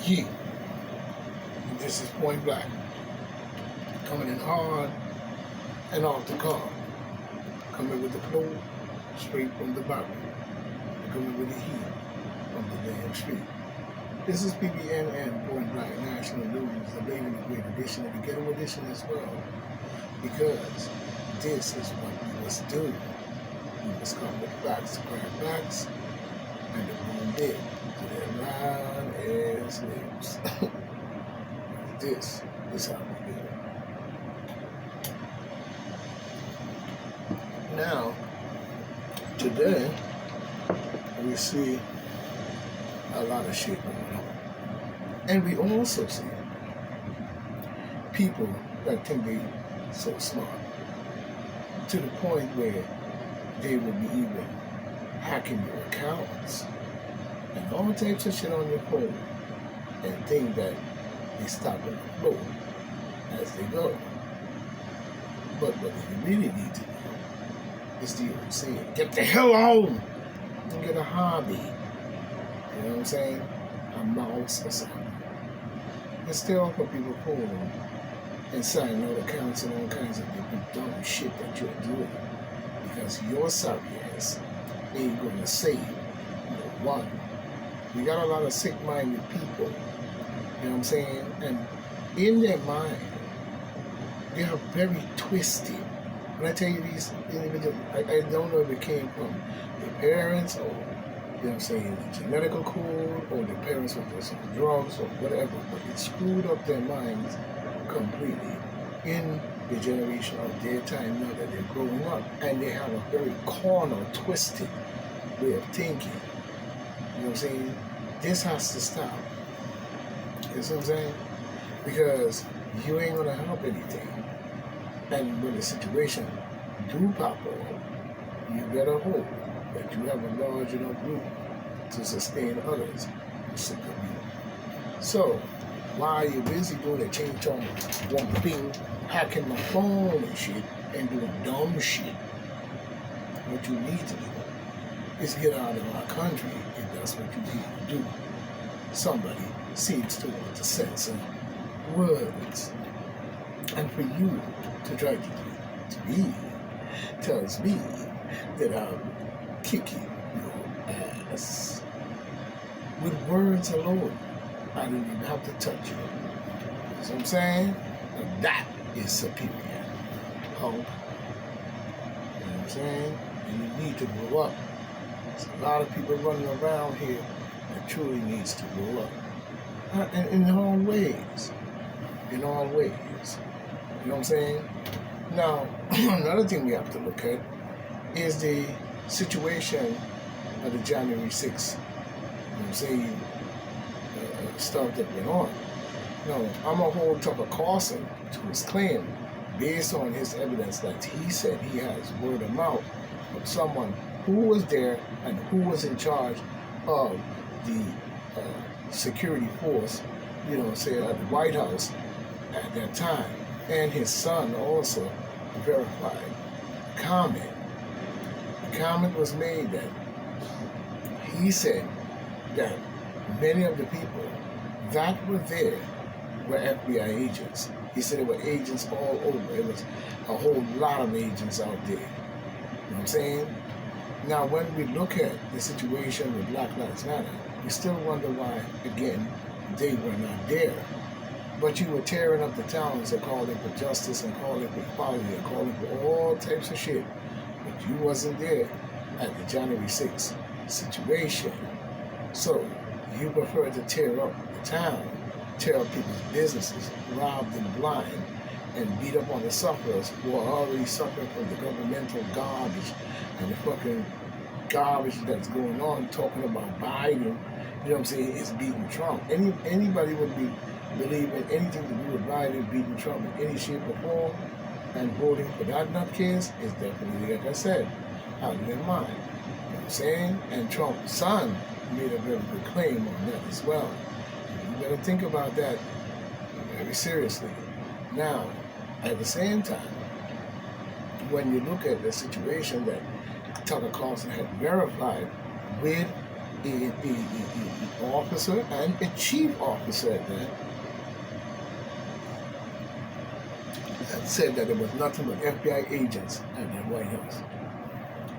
He, this is point blank, coming in hard and off the car, coming with the flow straight from the barrel, coming with the heat from the damn street. This is PBNN Point Blank National News, the late and the great edition, and the ghetto edition as well, because this is what we must do. We must come with facts to grab facts, and the boom did to their round ass lips. This is how we do it. Now, today, we see a lot of shit going on. And we also see people that think they so smart to the point where they will be even hacking your accounts and all types of shit on your phone and think that they stop the flow as they go. But what they really need to do is the old saying, get the hell on and get a hobby. You know what I'm saying? A mouse or something. And stay off of people's phone and sign out accounts and all kinds of different dumb shit that you're doing. Because your sorry ass ain't gonna save no one. We got a lot of sick-minded people, you know what I'm saying? And in their mind, they are very twisted. When I tell you these individuals, I don't know if it came from their parents or, you know what I'm saying, the genetical code, or their parents were just on drugs or whatever, but it screwed up their minds completely in the generation of their time now that they're growing up. And they have a very corner, twisted way of thinking. You know what I'm saying? This has to stop. You know what I'm saying? Because you ain't gonna help anything. And when the situation do pop up, you better hope that you have a large enough group to sustain others who sick of you. So, while you're busy doing a chain chong, one thing, hacking my phone and shit, and doing dumb shit, what you need to do is get out of our country if that's what you need to do. Somebody seems to want to censor words. And for you to try to do it to me tells me that I'm kicking your ass. With words alone, I don't even have to touch you. You know what I'm saying? And that is superior. Punk. You know what I'm saying? And you need to grow up. There's a lot of people running around here that truly needs to grow up. And in all ways. In all ways. You know what I'm saying? Now, another thing we have to look at is the situation of the January 6th, you know what I'm saying, stuff that went on. Now, I'm going to hold Tucker Carlson to his claim based on his evidence that he said he has word of mouth of someone who was there and who was in charge of the security force, you know, say at the White House at that time. And his son also verified the comment. The comment was made that he said that many of the people that were there were FBI agents. He said there were agents all over. It was a whole lot of agents out there. You know what I'm saying? Now, when we look at the situation with Black Lives Matter, we still wonder why, again, they were not there. But you were tearing up the towns and calling for justice and calling for equality and calling for all types of shit. But you wasn't there at the January 6th situation. So you prefer to tear up the town, tear up people's businesses, rob them blind, and beat up on the sufferers who are already suffering from the governmental garbage and the fucking garbage that's going on, talking about Biden, you know what I'm saying, is beating Trump. Anybody would be believe in anything to do with Biden beating Trump in any shape or form and voting for that nutcase is definitely, like I said, out of their mind. You know what I'm saying? And Trump's son made a very good claim on that as well. You gotta think about that very seriously. Now, at the same time, when you look at the situation that Tucker Carlson had verified with a officer and a chief officer at that said that there was nothing but FBI agents at that White House.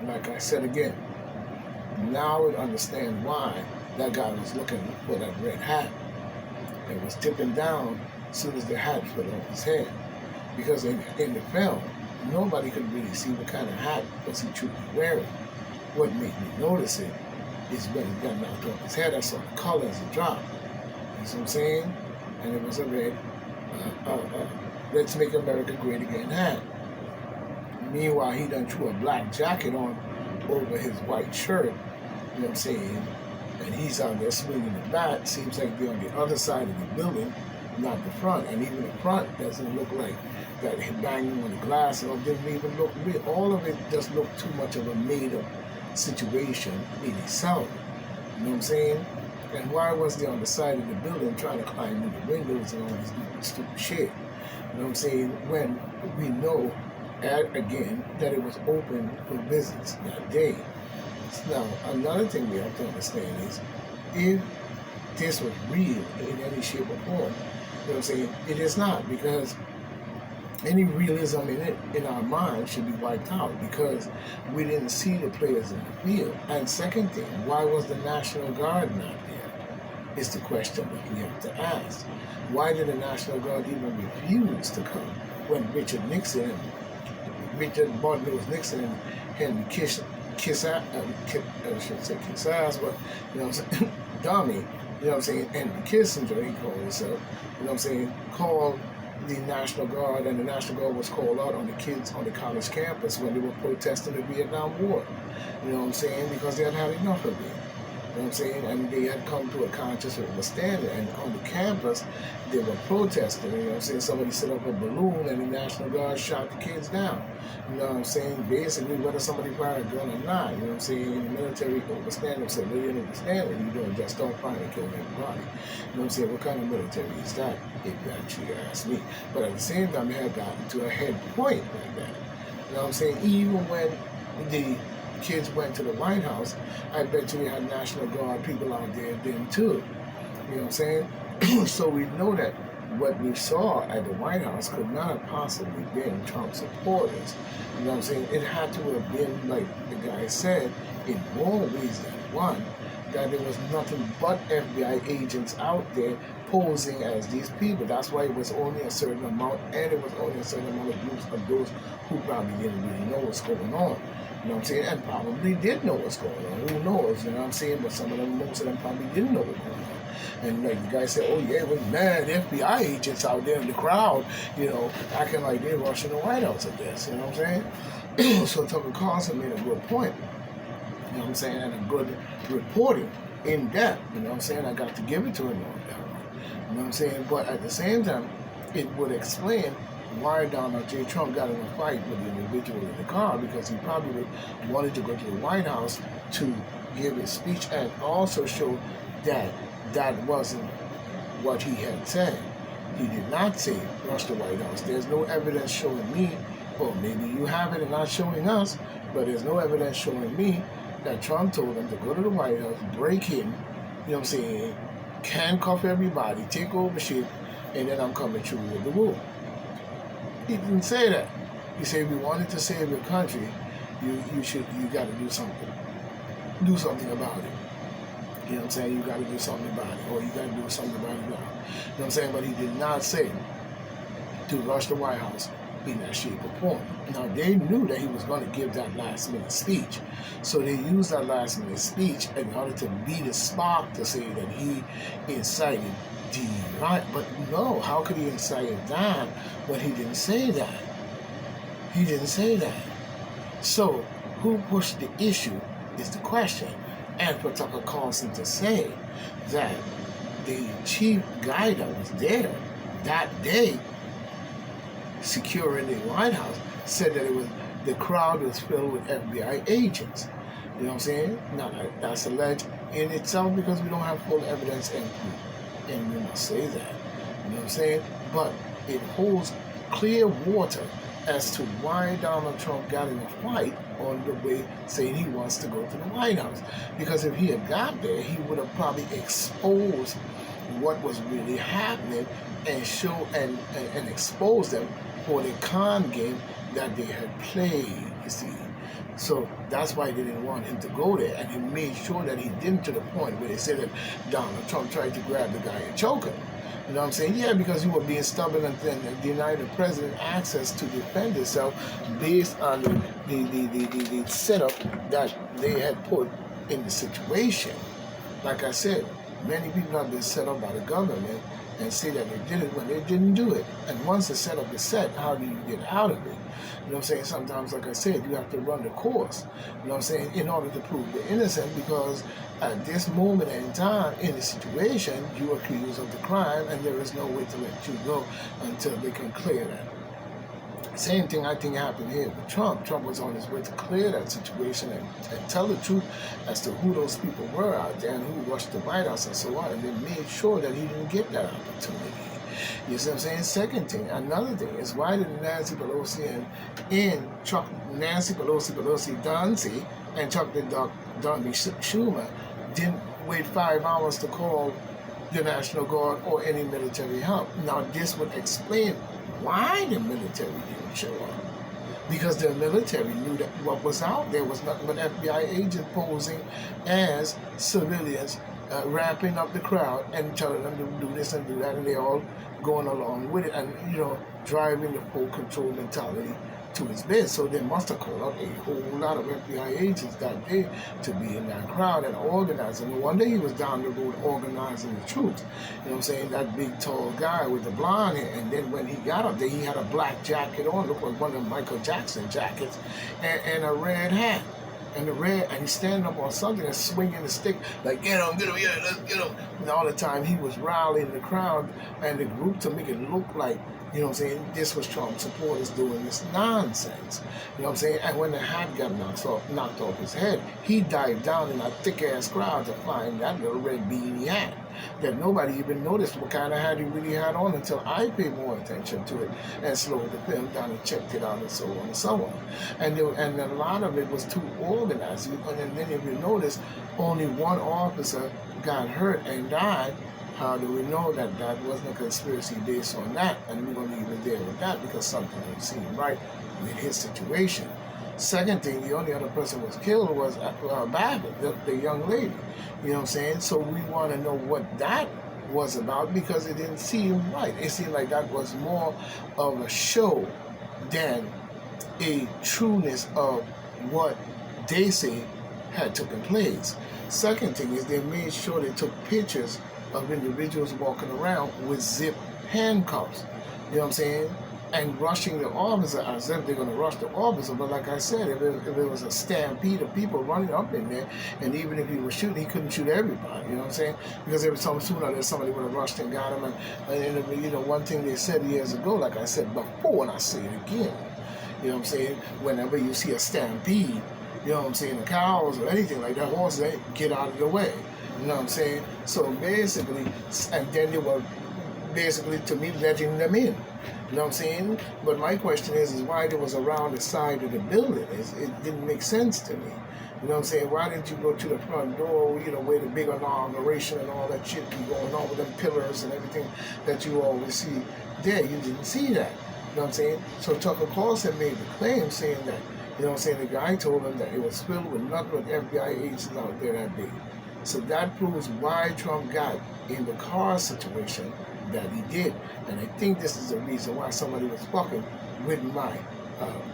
Like I said again, now I would understand why that guy was looking for that red hat. It was tipping down as soon as the hat fell off his head. Because in the film, nobody could really see what kind of hat was he truly wearing. What made me notice it is when it got knocked off his head, I saw the color as it dropped. You see what I'm saying? And it was a red, Let's Make America Great Again hat. Meanwhile, he done threw a black jacket on over his white shirt, you know what I'm saying? And he's out there swinging the bat. Seems like they're on the other side of the building, not the front. And even the front doesn't look like that he banging on the glass. It didn't even look real. All of it just looked too much of a made-up situation in itself. You know what I'm saying? And why was they on the side of the building trying to climb in the windows and all this stupid shit? You know what I'm saying? When we know, again, that it was open for business that day. Now, another thing we have to understand is, if this was real in any shape or form, you know what I'm saying? It is not, because any realism in it, in our mind, should be wiped out, because we didn't see the players in the field. And second thing, why was the National Guard not there? Is the question that we have to ask. Why did the National Guard even refuse to come when Richard Martin Lewis Nixon and Henry Kissinger, but you know what I'm saying, Dummy, you know what I'm saying, Henry Kissinger, he called himself, you know what I'm saying, called the National Guard, and the National Guard was called out on the kids on the college campus when they were protesting the Vietnam War, you know what I'm saying, because they had had enough of it. You know what I'm saying? And they had come to a conscious understanding. And on the campus, they were protesting. You know what I'm saying? Somebody set up a balloon and the National Guard shot the kids down. You know what I'm saying? Basically, whether somebody fired a gun or not, you know what I'm saying? In the military understanding, so they didn't understand it. You don't just start firing and killing everybody. You know what I'm saying? What kind of military is that, if you actually ask me? But at the same time, it had gotten to a head point like that. You know what I'm saying? Even when the kids went to the White House, I bet you we had National Guard people out there then too. You know what I'm saying? So we know that what we saw at the White House could not have possibly been Trump supporters. You know what I'm saying? It had to have been, like the guy said, in more ways than one, that there was nothing but FBI agents out there posing as these people. That's why it was only a certain amount, and it was only a certain amount of groups of those who probably didn't really know what's going on. You know what I'm saying? And probably did know what's going on. Who knows? You know what I'm saying? But some of them, most of them probably didn't know what was going on. And like the guy said, oh yeah, it was mad FBI agents out there in the crowd, you know, acting like they're rushing the White House, I guess. You know what I'm saying? So Tucker Carlson made a good point. You know what I'm saying? And a good reporting in depth. You know what I'm saying? I got to give it to him on that one. You know what I'm saying? But at the same time, it would explain why Donald J. Trump got in a fight with the individual in the car, because he probably wanted to go to the White House to give his speech and also show that that wasn't what he had said. He did not say rush the White House. There's no evidence showing me, or maybe you have it and not showing us, but there's no evidence showing me that Trump told him to go to the White House, break in, you know what I'm saying, handcuff everybody, take over shit, and then I'm coming through with the rule. He didn't say that. He said, if you wanted to save your country, you got to do something. Do something about it. You know what I'm saying? You got to do something about it, or you got to do something about it now. You know what I'm saying? But he did not say to rush the White House in that shape or form. Now, they knew that he was going to give that last-minute speech. So they used that last-minute speech in order to be the spark to say that he incited the riot. But no, how could he incite that when he didn't say that? He didn't say that. So, who pushed the issue is the question. And for Tucker Carlson to say that the chief guy that was there that day securing the White House said that it was the crowd was filled with FBI agents. You know what I'm saying? Now, that's alleged in itself because we don't have full evidence and proof. And we must say that. You know what I'm saying? But it holds clear water as to why Donald Trump got in a fight on the way saying he wants to go to the White House. Because if he had got there, he would have probably exposed what was really happening and show and expose them for the con game that they had played, you see. So that's why they didn't want him to go there. And he made sure that he didn't, to the point where they said that Donald Trump tried to grab the guy and choke him. You know what I'm saying? Yeah, because he was being stubborn and denied the president access to defend himself based on the setup that they had put in the situation. Like I said, many people have been set up by the government and say that they did it when they didn't do it. And once the setup is set, how do you get out of it? You know what I'm saying? Sometimes, like I said, you have to run the course, you know what I'm saying, in order to prove you're innocent, because at this moment in time, in the situation, you are accused of the crime and there is no way to let you go until they can clear that. Same thing I think happened here with Trump. Trump was on his way to clear that situation and tell the truth as to who those people were out there and who rushed the White House and so on, and then made sure that he didn't get that opportunity. You see what I'm saying? Second thing, another thing is, why did Nancy Pelosi and Chuck Duncy and Chuck Schumer didn't wait 5 hours to call the National Guard or any military help? Now this would explain why the military didn't show up. Because the military knew that what was out there was nothing but FBI agents posing as civilians, ramping up the crowd and telling them to do this and do that, and they all going along with it, and driving the full control mentality to his bed. So they must have called up a whole lot of FBI agents that day to be in that crowd and organizing. No wonder he was down the road organizing the troops. You know what I'm saying? That big tall guy with the blonde hair. And then when he got up there, he had a black jacket on, looked like one of Michael Jackson jackets, and a red hat. And he's standing up on something and swinging the stick like, get him, yeah, let's get him. And all the time he was rallying the crowd and the group to make it look like, you know what I'm saying, this was Trump supporters doing this nonsense. You know what I'm saying? And when the hat got knocked off his head, he dived down in that thick-ass crowd to find that little red beanie hat that nobody even noticed what kind of hat he really had on until I paid more attention to it and slowed the film down and checked it out and so on and so on. And a lot of it was too organized. And then if you notice, only one officer got hurt and died. How do we know that that wasn't a conspiracy based on that? And we're going to leave it there with that because something didn't seem right with his situation. Second thing, the only other person who was killed was Babbitt, the young lady. You know what I'm saying? So we want to know what that was about because it didn't seem right. It seemed like that was more of a show than a trueness of what they say had taken place. Second thing is they made sure they took pictures of individuals walking around with zip handcuffs. You know what I'm saying? And rushing the officer as if they're going to rush the officer. But like I said, if it was a stampede of people running up in there, and even if he was shooting, he couldn't shoot everybody. You know what I'm saying? Because every time sooner or later somebody would have rushed and got him. And one thing they said years ago, like I said before, and I say it again, you know what I'm saying? Whenever you see a stampede, you know what I'm saying, the cows or anything like that, horses, get out of the way. You know what I'm saying? So basically, and then they were basically, to me, letting them in. You know what I'm saying? But my question is why it was around the side of the building. It didn't make sense to me. You know what I'm saying? Why didn't you go to the front door, where the big inauguration and all that shit be going on with them pillars and everything that you always see there? You didn't see that. You know what I'm saying? So Tucker Carlson made the claim saying that, you know what I'm saying, the guy told him that it was filled with nothing but FBI agents out there that day. So that proves why Trump got in the car situation that he did. And I think this is the reason why somebody was fucking with my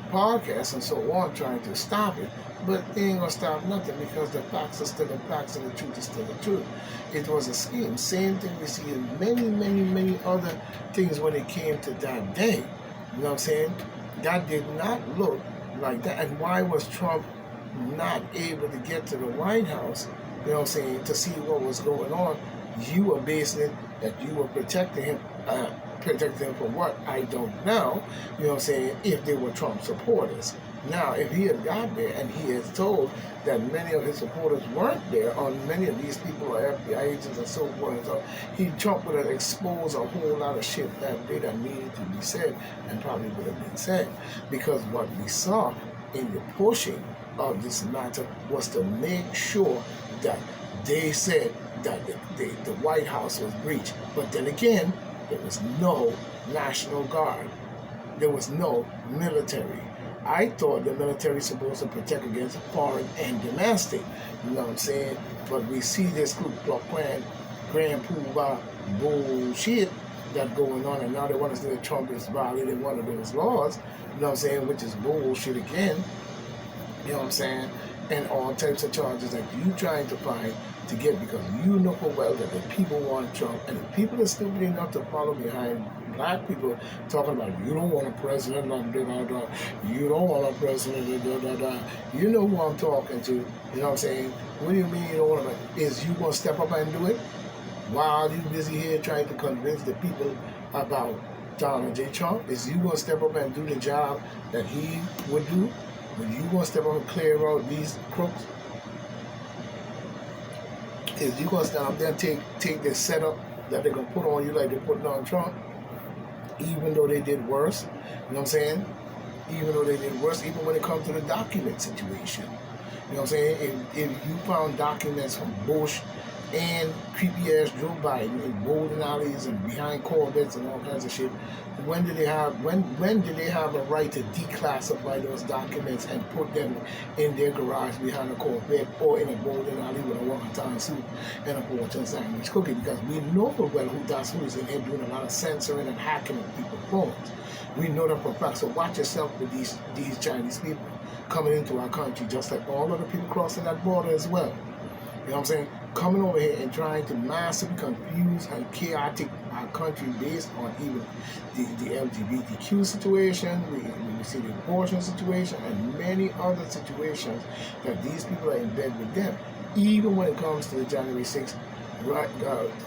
podcast and so on, trying to stop it. But they ain't gonna stop nothing because the facts are still the facts and the truth is still the truth. It was a scheme. Same thing we see in many, many, many other things when it came to that day. You know what I'm saying? That did not look like that. And why was Trump not able to get to the White House, you know what I'm saying, to see what was going on? You were basing it that you were protecting him. Protecting him from what? I don't know. You know what I'm saying? If they were Trump supporters. Now, if he had got there and he is told that many of his supporters weren't there, or many of these people are FBI agents and so forth and so, Trump would have exposed a whole lot of shit that day that needed to be said and probably would have been said. Because what we saw in the pushing of this matter was to make sure that they said that the White House was breached. But then again, there was no National Guard. There was no military. I thought the military is supposed to protect against foreign and domestic. You know what I'm saying? But we see this Ku Klux Klan, Grand Poobah bullshit that going on, and now they want to say that Trump is violating one of those laws. You know what I'm saying? Which is bullshit again. You know what I'm saying? And all types of charges that you trying to find to get, because you know full well that the people want Trump, and the people are stupid enough to follow behind black people talking about, you don't want a president, you don't want a president, You know who I'm talking to. You know what I'm saying? What do you mean you don't want to? Is you going to step up and do it? While you busy here trying to convince the people about Donald J. Trump? Is you going to step up and do the job that he would do? When you going to step up and clear out these crooks? Is you going to stand up there and take this setup that they're going to put on you like they're putting on Trump? Even though they did worse, you know what I'm saying? Even though they did worse, even when it comes to the document situation. You know what I'm saying? If you found documents from Bush and creepy ass Joe Biden in bowling alleys and behind Corvettes and all kinds of shit, when did they have a right to declassify those documents and put them in their garage behind a Corvette or in a bowling alley with a wonton suit and a fortune sandwich cookie? Because we know for well who's in here doing a lot of censoring and hacking of people's phones. We know that for a fact. So watch yourself with these Chinese people coming into our country, just like all other people crossing that border as well. You know what I'm saying? Coming over here and trying to massively confuse and chaotic our country based on even the LGBTQ situation, we see the abortion situation, and many other situations that these people are in bed with them. Even when it comes to the January 6th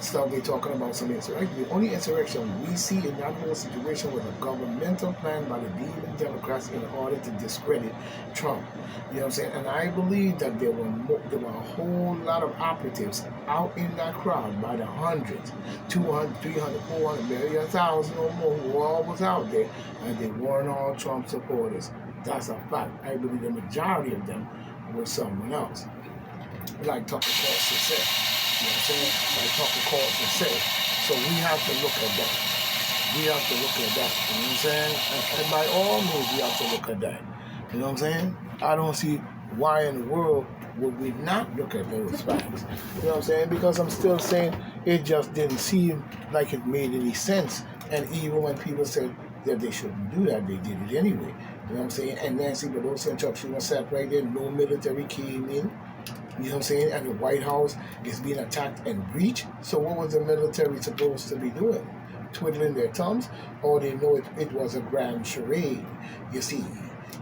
stuff they're talking about, some insurrection. The only insurrection we see in that whole situation was a governmental plan by the demon Democrats in order to discredit Trump. You know what I'm saying? And I believe that there were a whole lot of operatives out in that crowd by the hundreds, 200, 300, 400, maybe 1,000 or more, who all was out there, and they weren't all Trump supporters. That's a fact. I believe the majority of them were someone else. Like Tucker Carlson said. You know what I'm saying? Like Tucker Carlson said. So we have to look at that. We have to look at that. You know what I'm saying? And by all means, we have to look at that. You know what I'm saying? I don't see why in the world would we not look at those facts. You know what I'm saying? Because I'm still saying it just didn't seem like it made any sense. And even when people said that they shouldn't do that, they did it anyway. You know what I'm saying? And Nancy Pelosi and Chuck Schumer sat right there, no military came in. You know what I'm saying? And the White House is being attacked and breached. So what was the military supposed to be doing? Twiddling their thumbs? Or they know it was a grand charade? You see,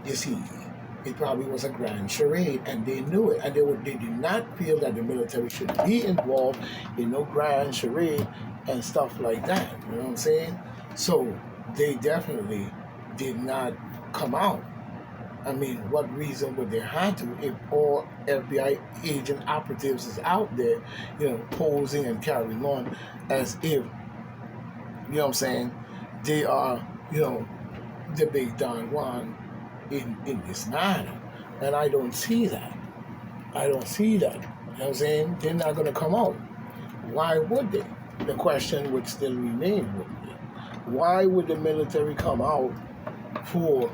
it probably was a grand charade, and they knew it. And they did not feel that the military should be involved in no grand charade and stuff like that. You know what I'm saying? So they definitely did not come out. I mean, what reason would they have to if all FBI agent operatives is out there, posing and carrying on as if, you know what I'm saying, they are, the big Don Juan in this matter. And I don't see that. You know what I'm saying? They're not going to come out. Why would they? The question would still remain, wouldn't it? Why would the military come out for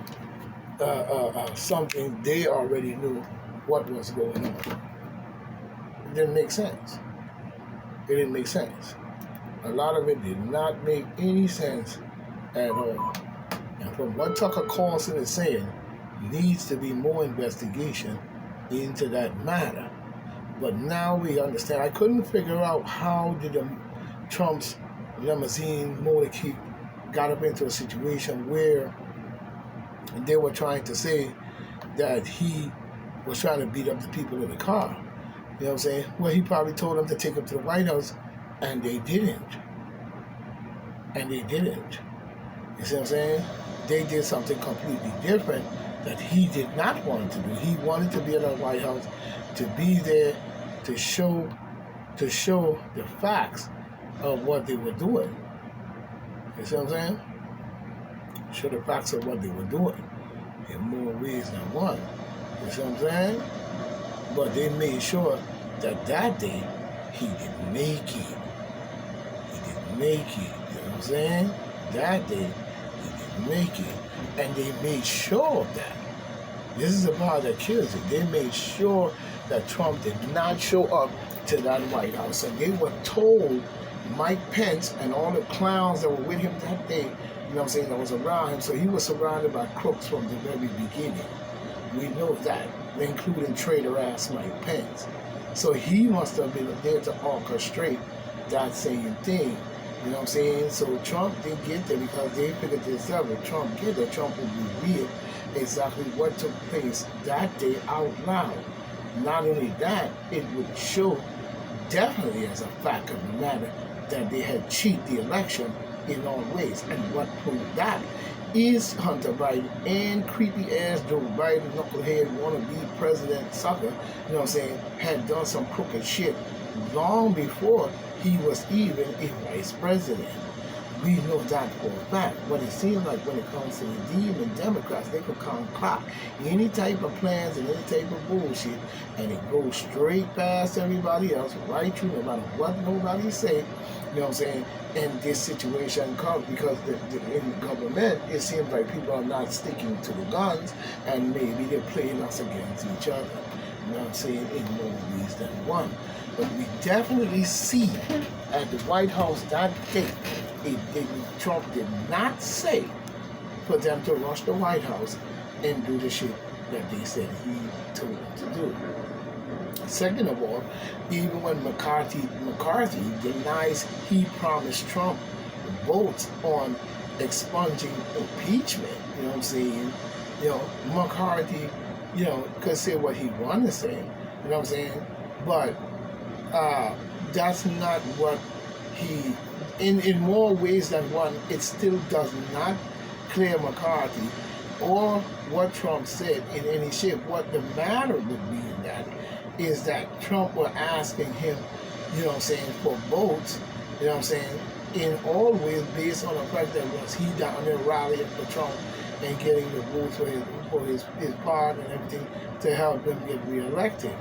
something they already knew what was going on? It didn't make sense. A lot of it did not make any sense at all. And from what Tucker Carlson is saying, needs to be more investigation into that matter. But now we understand. I couldn't figure out how did Trump's limousine motorcade got up into a situation where they were trying to say that he was trying to beat up the people in the car. You know what I'm saying? Well, he probably told them to take him to the White House, and they didn't. You see what I'm saying? They did something completely different that he did not want to do. He wanted to be at the White House, to be there to show the facts of what they were doing. You see what I'm saying? Show the facts of what they were doing in more ways than one. You see what I'm saying? But they made sure that day he didn't make it. He didn't make it. You know what I'm saying? That day he didn't make it. And they made sure of that. This is the part that kills it. They made sure that Trump did not show up to that White House. And they were told, Mike Pence and all the clowns that were with him that day, you know what I'm saying, that was around him. So he was surrounded by crooks from the very beginning. We know that, including traitor-ass Mike Pence. So he must have been there to orchestrate that same thing. You know what I'm saying? So Trump didn't get there because they figured this out. If Trump get there, Trump would reveal exactly what took place that day out loud. Not only that, it would show definitely as a fact of the matter that they had cheated the election in all ways. And what proved that is Hunter Biden and creepy ass Joe Biden, knucklehead, wannabe president sucker, you know what I'm saying, had done some crooked shit long before he was even a vice president. We know that for a fact. But it seems like when it comes to the demon Democrats, they could concoct any type of plans and any type of bullshit, and it goes straight past everybody else, right through, no matter what nobody say. You know what I'm saying? And this situation comes because in the government, it seems like people are not sticking to the guns, and maybe they're playing us against each other. You know what I'm saying? In more ways than one. But we definitely see at the White House that day, Trump did not say for them to rush the White House and do the shit that they said he told them to do. Second of all, even when McCarthy denies he promised Trump votes on expunging impeachment, you know what I'm saying? You know, McCarthy, you know, could say what he wanted to say, you know what I'm saying? But that's not what he, in more ways than one, it still does not clear McCarthy or what Trump said in any shape. What the matter would be in that is that Trump were asking him, you know what I'm saying, for votes, you know what I'm saying, in all ways based on the fact that was he down there rallying for Trump and getting the votes for his part and everything to help him get reelected.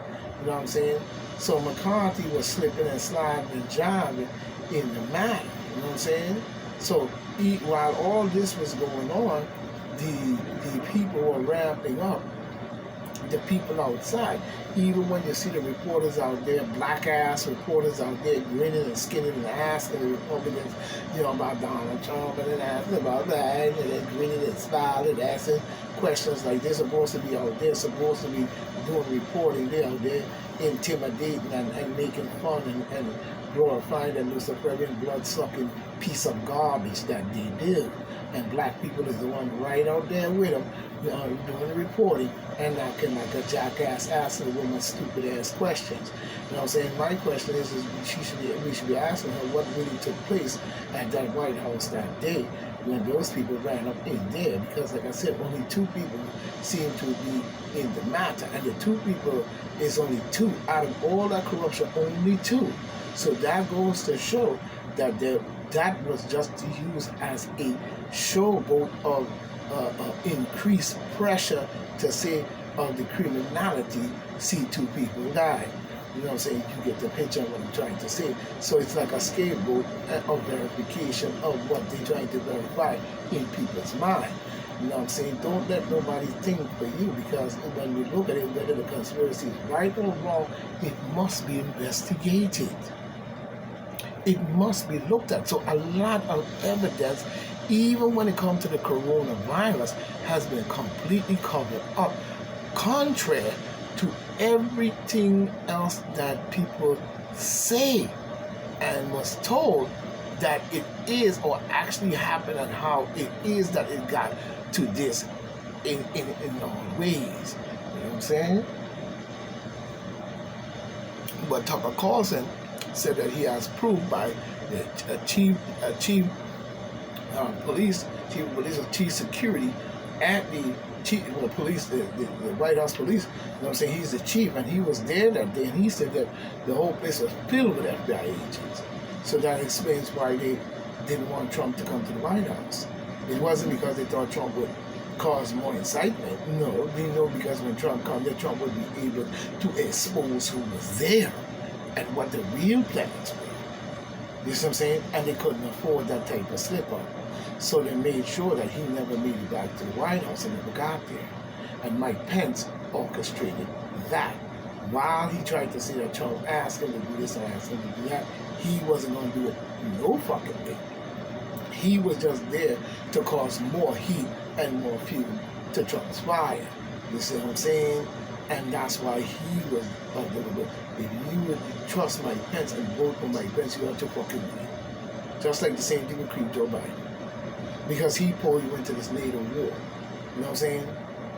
You know what I'm saying? So McCarthy was slipping and sliding and jiving in the matter. You know what I'm saying? So while all this was going on, the people were ramping up. The people outside, even when you see the reporters out there, black ass reporters out there grinning and skinning and asking the Republicans, you know, about Donald Trump and then asking about that, and then grinning and smiling, asking questions like they're supposed to be out there, supposed to be doing reporting. They're out there intimidating and making fun and glorifying that Luciferian blood-sucking piece of garbage that they do. And black people is the one right out there with them, doing the reporting and acting like a jackass asking the woman stupid ass questions. You know what I'm saying? My question is we should be asking her what really took place at that White House that day when those people ran up in there, because like I said, only two people seem to be in the matter, and the two people is only two out of all that corruption, only two. So that goes to show that that was just to use as a showboat of increased pressure to say of the criminality, see two people die. You know what I'm saying? You get the picture of what I'm trying to say. So it's like a scapegoat of verification of what they're trying to verify in people's mind. You know what I'm saying? Don't let nobody think for you, because when we look at it, whether the conspiracy is right or wrong, it must be investigated. It must be looked at. So a lot of evidence, even when it comes to the coronavirus, has been completely covered up, contrary to everything else that people say and was told that it is or actually happened, and how it is that it got to this in all ways. You know what I'm saying? But Tucker Carlson said that he has proved by the chief security at the chief, well, police, the White House police. You know what I'm saying? He's the chief, and he was there that day, and he said that the whole place was filled with FBI agents. So that explains why they didn't want Trump to come to the White House. It wasn't because they thought Trump would cause more incitement. No, they know because when Trump comes, that Trump would be able to expose who was there and what the real plans were. You see what I'm saying? And they couldn't afford that type of slip up. So they made sure that he never made it back to the White House and never got there. And Mike Pence orchestrated that. While he tried to say that Trump asked him to do this and asked him to do that, he wasn't going to do it no fucking way. He was just there to cause more heat and more fuel to Trump's fire. You see what I'm saying? And that's why he was a little bit. If you would trust Mike Pence and vote for Mike Pence, you ought to fucking win. Just like the same thing with Creep Joe Biden. Because he pulled you into this NATO war. You know what I'm saying?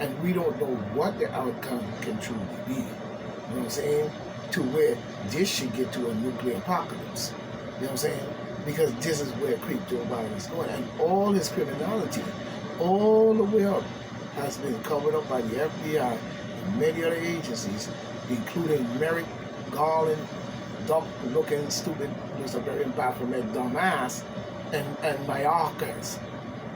And we don't know what the outcome can truly be. You know what I'm saying? To where this should get to a nuclear apocalypse. You know what I'm saying? Because this is where Creep Joe Biden is going. And all his criminality, all the way up, has been covered up by the FBI and many other agencies, including Merrick Garland, duck-looking, stupid, Mr. Very Baphomet dumbass, and Mayorkas.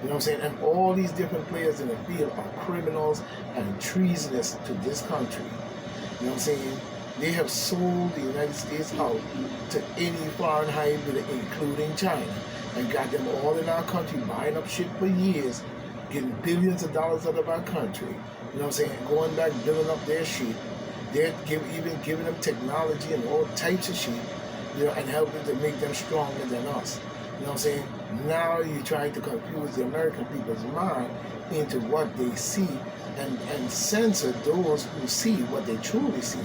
You know what I'm saying? And all these different players in the field are criminals and treasonous to this country. You know what I'm saying? They have sold the United States out to any foreign hybrid, including China, and got them all in our country buying up shit for years, getting billions of dollars out of our country. You know what I'm saying? Going back, building up their shit. They're even giving them technology and all types of shit, you know, and helping to make them stronger than us. You know what I'm saying? Now you're trying to confuse the American people's mind into what they see and censor those who see what they truly see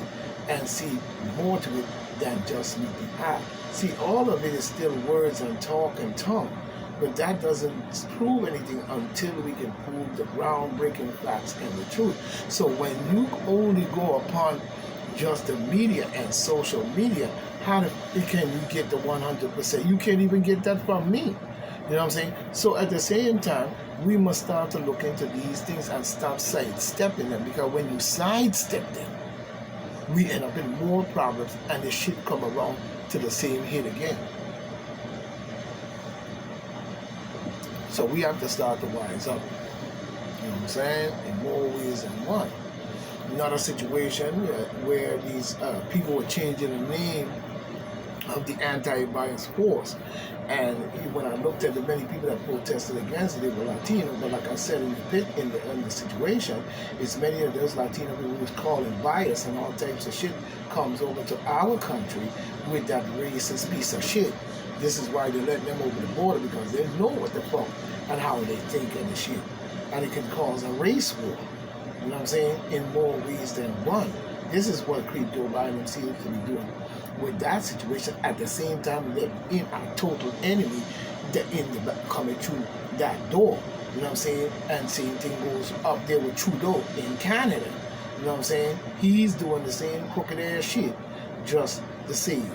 and see more to it than just meet the eye. See, all of it is still words and talk and tongue, but that doesn't prove anything until we can prove the groundbreaking facts and the truth. So when you only go upon just the media and social media, how can you get the 100%? You can't even get that from me. You know what I'm saying? So at the same time, we must start to look into these things and stop sidestepping them, because when you sidestep them, we end up in more problems and the shit come around to the same hit again. So we have to start to wise up. You know what I'm saying? In more ways than one. Another situation where these people were changing the name of the anti-bias force. And when I looked at the many people that protested against it, they were Latino. But like I said in the situation, it's many of those Latino people who's calling bias and all types of shit comes over to our country with that racist piece of shit. This is why they let them over the border, because they know what the fuck and how they think and the shit. And it can cause a race war. You know what I'm saying? In more ways than one. This is what Creep Joe Biden seems to be doing with that situation. At the same time, they're in a total enemy coming through that door. You know what I'm saying? And same thing goes up there with Trudeau in Canada. You know what I'm saying? He's doing the same crooked ass shit, just the same.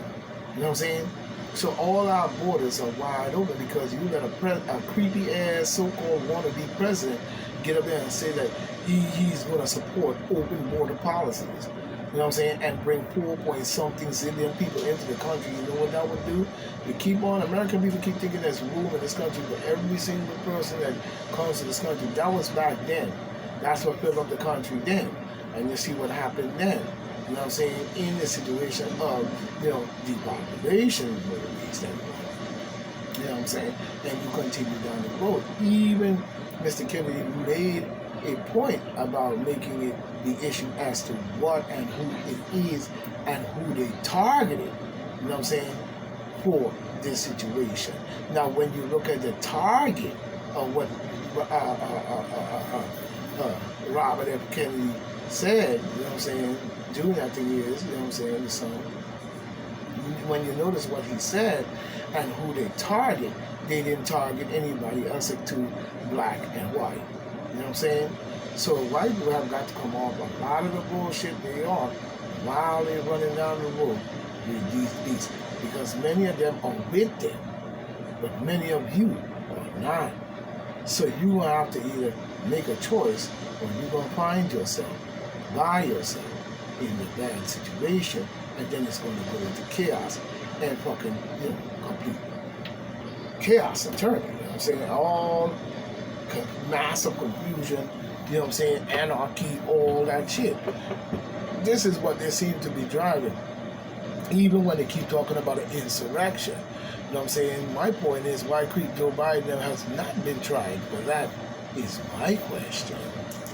You know what I'm saying? So all our borders are wide open because you let a creepy ass so-called wannabe president get up there and say that he's going to support open border policies. You know what I'm saying? And bring 4-point-something zillion people into the country. You know what that would do? You keep on, American people keep thinking there's room in this country for every single person that comes to this country. That was back then. That's what filled up the country then. And you see what happened then. You know what I'm saying? In the situation of, depopulation, you know what I'm saying? And you continue down the road. Even Mr. Kennedy made a point about making it the issue as to what and who it is and who they targeted, you know what I'm saying, for this situation. Now, when you look at the target of what Robert F. Kennedy said, you know what I'm saying, during that thing is, you know what I'm saying, the son, when you notice what he said and who they target, they didn't target anybody else except black and white. You know what I'm saying? So white people have got to come off a lot of the bullshit they are while they're running down the road with these beasts. Because many of them are with them, but many of you are not. So you have to either make a choice, or you're gonna find yourself by yourself in a bad situation, and then it's gonna go into chaos and fucking, complete chaos and turn. You know what I'm saying? All massive confusion, you know what I'm saying? Anarchy, all that shit. This is what they seem to be driving. Even when they keep talking about an insurrection. You know what I'm saying? My point is, why Joe Biden has not been tried? But that is my question.